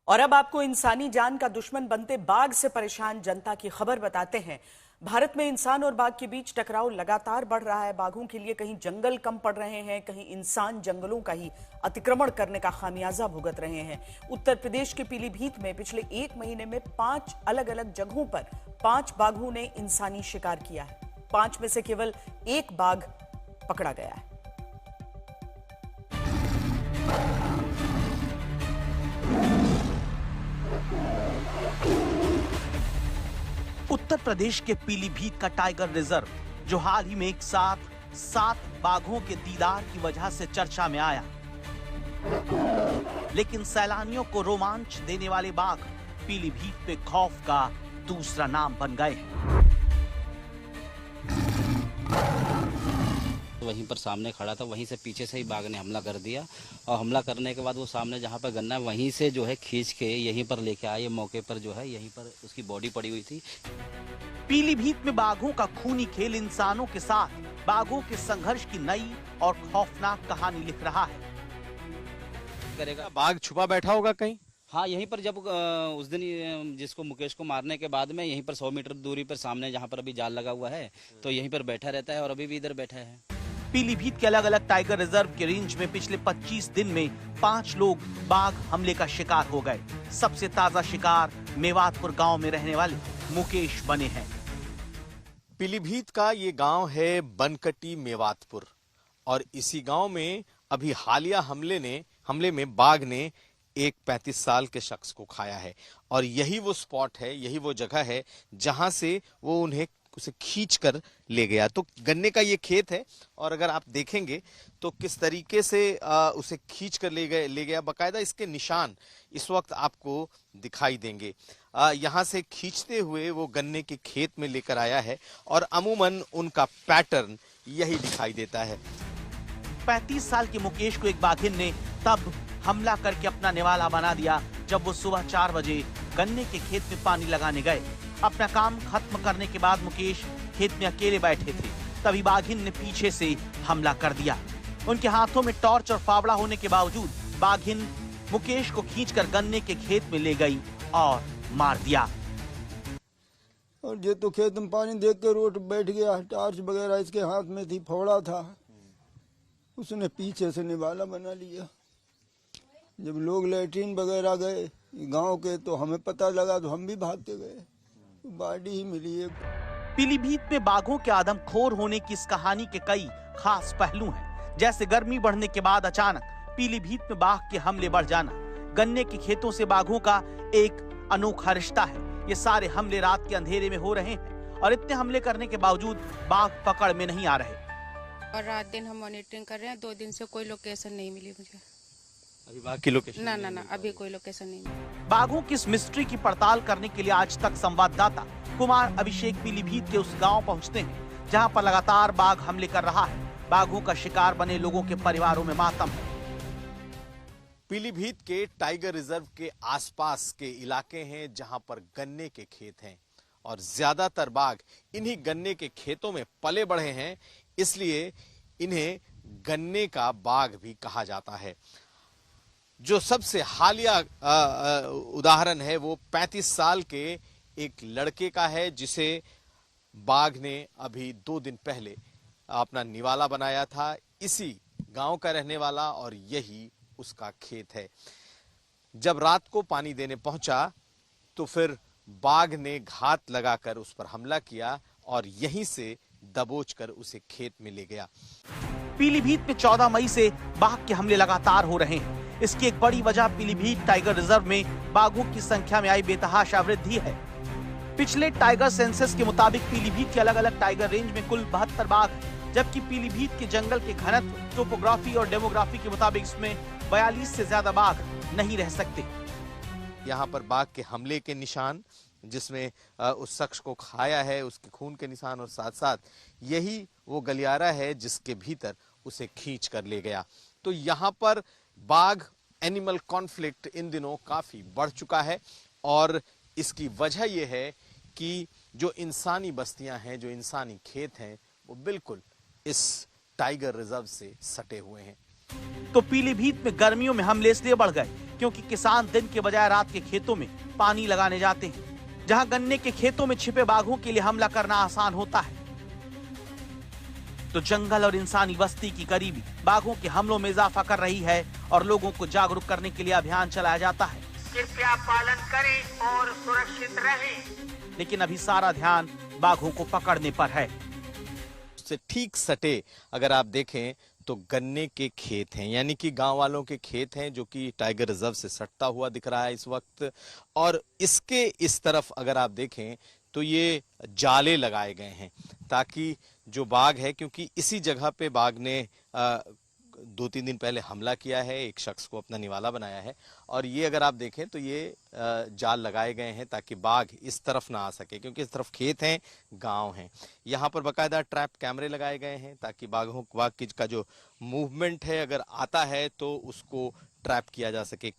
और अब आपको इंसानी जान का दुश्मन बनते बाघ से परेशान जनता की खबर बताते हैं। भारत में इंसान और बाघ के बीच टकराव लगातार बढ़ रहा है। बाघों के लिए कहीं जंगल कम पड़ रहे हैं, कहीं इंसान जंगलों का ही अतिक्रमण करने का खामियाजा भुगत रहे हैं। उत्तर प्रदेश के पीलीभीत में पिछले 1 महीने में 5 अलग अलग जगहों पर 5 बाघों ने इंसानी शिकार किया है। 5 में से केवल 1 बाघ पकड़ा गया है। उत्तर प्रदेश के पीलीभीत का टाइगर रिजर्व, जो हाल ही में एक साथ 7 बाघों के दीदार की वजह से चर्चा में आया, लेकिन सैलानियों को रोमांच देने वाले बाघ पीलीभीत पे खौफ का दूसरा नाम बन गए हैं। वहीं पर सामने खड़ा था, वहीं से पीछे से ही बाघ ने हमला कर दिया और हमला करने के बाद वो सामने जहां पर गन्ना है वहीं से जो है खींच के यहीं पर लेके आए। मौके पर जो है यहीं पर उसकी बॉडी पड़ी हुई थी। पीलीभीत में बाघों का खूनी खेल इंसानों के साथ बाघों के संघर्ष की नई और खौफनाक कहानी लिख रहा है। करेगा बाघ छुपा बैठा होगा कहीं? हाँ, यहीं पर जब उस दिन जिसको मुकेश को मारने के बाद में यहीं पर 100 मीटर दूरी पर सामने जहाँ पर अभी जाल लगा हुआ है तो यहीं पर बैठा रहता है और अभी भी इधर बैठा है। पीलीभीत के अलग अलग टाइगर रिजर्व के रेंज में पिछले 25 दिन में 5 लोग बाघ हमले का शिकार हो गए। सबसे ताजा शिकार मेवातपुर गांव में रहने वाले मुकेश बने हैं। पीलीभीत का ये गांव है बनकटी मेवातपुर और इसी गांव में अभी हालिया हमले में बाघ ने एक 35 साल के शख्स को खाया है और यही वो स्पॉट है, यही वो जगह है जहां से वो उसे खींच कर ले गया। तो गन्ने का ये खेत है और अगर आप देखेंगे तो किस तरीके से उसे खींच कर ले गया। बकायदा इसके निशान इस वक्त आपको दिखाई देंगे। यहाँ से खींचते हुए वो गन्ने के खेत में लेकर आया है और अमूमन उनका पैटर्न यही दिखाई देता है। 35 साल के मुकेश को एक बाघिन ने तब हमला करके अपना निवाला बना दिया जब वो सुबह 4 बजे गन्ने के खेत में पानी लगाने गए। अपना काम खत्म करने के बाद मुकेश खेत में अकेले बैठे थे, तभी बाघिन ने पीछे से हमला कर दिया। उनके हाथों में टॉर्च और फावड़ा होने के बावजूद बाघिन मुकेश को खींचकर गन्ने के खेत में ले गई और मार दिया। और ये तो खेत में पानी देख के रोड बैठ गया। टॉर्च वगैरह इसके हाथ में थी, फावड़ा था, उसने पीछे से निवाला बना लिया। जब लोग लैट्रिन वगैरह गए गांव के तो हमें पता लगा तो हम भी भाग के गए, बॉडी ही मिली है। पीलीभीत में बाघों के आदमखोर होने की इस कहानी के कई खास पहलू हैं, जैसे गर्मी बढ़ने के बाद अचानक पीलीभीत में बाघ के हमले बढ़ जाना, गन्ने के खेतों से बाघों का एक अनोखा रिश्ता है। ये सारे हमले रात के अंधेरे में हो रहे हैं और इतने हमले करने के बावजूद बाघ पकड़ में नहीं आ रहे। और रात दिन हम मॉनिटरिंग कर रहे हैं, 2 दिन से कोई लोकेशन नहीं मिली मुझे। अभी बाघ की लोकेशन ना अभी कोई लोकेशन नहीं मिली। बाघों की इस मिस्ट्री की पड़ताल करने के लिए आज तक संवाददाता कुमार अभिषेक पीलीभीत के उस गांव पहुंचते हैं जहां पर लगातार बाघ हमले कर रहा है। बाघों का शिकार बने लोगों के परिवारों में मातम है। पीलीभीत के टाइगर रिजर्व के आसपास के इलाके हैं जहां पर गन्ने के खेत हैं और ज्यादातर बाघ इन्हीं गन्ने के खेतों में पले बढ़े हैं, इसलिए इन्हें गन्ने का बाघ भी कहा जाता है। जो सबसे हालिया उदाहरण है वो 35 साल के एक लड़के का है जिसे बाघ ने अभी 2 दिन पहले अपना निवाला बनाया था। इसी गांव का रहने वाला और यही उसका खेत है। जब रात को पानी देने पहुंचा तो फिर बाघ ने घात लगाकर उस पर हमला किया और यहीं से दबोचकर उसे खेत में ले गया। पीलीभीत में 14 मई से बाघ के हमले लगातार हो रहे हैं। इसकी एक बड़ी वजह पीलीभीत टाइगर रिजर्व में बाघों की संख्या में आई बेतहाशा वृद्धि है। पिछले टाइगर सेंसस के मुताबिक पीलीभीत के अलग अलग टाइगर रेंज में कुल 72 बाघ, जबकि पीलीभीत के जंगल के घनत्व, टोपोग्राफी और डेमोग्राफी के मुताबिक इसमें 42 से ज्यादा बाघ नहीं रह सकते। यहाँ पर बाघ के हमले के निशान, जिसमें उस शख्स को खाया है, उसके खून के निशान और साथ साथ यही वो गलियारा है जिसके भीतर उसे खींच कर ले गया। तो यहाँ पर बाघ एनिमल कॉन्फ्लिक्ट इन दिनों काफी बढ़ चुका है और इसकी वजह यह है कि जो इंसानी बस्तियां हैं, जो इंसानी खेत हैं, वो बिल्कुल इस टाइगर रिजर्व से सटे हुए हैं। तो पीलीभीत में गर्मियों में हमले इसलिए बढ़ गए क्योंकि किसान दिन के बजाय रात के खेतों में पानी लगाने जाते हैं, जहां गन्ने के खेतों में छिपे बाघों के लिए हमला करना आसान होता है। तो जंगल और इंसानी बस्ती की करीबी बाघों के हमलों में इजाफा कर रही है और लोगों को जागरूक करने के लिए अभियान चलाया जाता है। कृपया पालन करें और सुरक्षित रहें। लेकिन अभी सारा ध्यान बाघों को पकड़ने पर है। से ठीक सटे अगर आप देखें तो गन्ने के खेत हैं, यानी कि गांव वालों के खेत हैं, जो कि टाइगर रिजर्व से सटता हुआ दिख रहा है इस वक्त। और इसके इस तरफ अगर आप देखें तो ये जाले लगाए गए हैं ताकि जो बाघ है, क्योंकि इसी जगह पे बाघ ने 2-3 दिन पहले हमला किया है, एक शख्स को अपना निवाला बनाया है। और ये अगर आप देखें तो ये जाल लगाए गए हैं ताकि बाघ इस तरफ ना आ सके, क्योंकि इस तरफ खेत हैं, गांव हैं। यहाँ पर बाकायदा ट्रैप कैमरे लगाए गए हैं ताकि बाघ का जो मूवमेंट है अगर आता है तो उसको ट्रैप किया जा सके।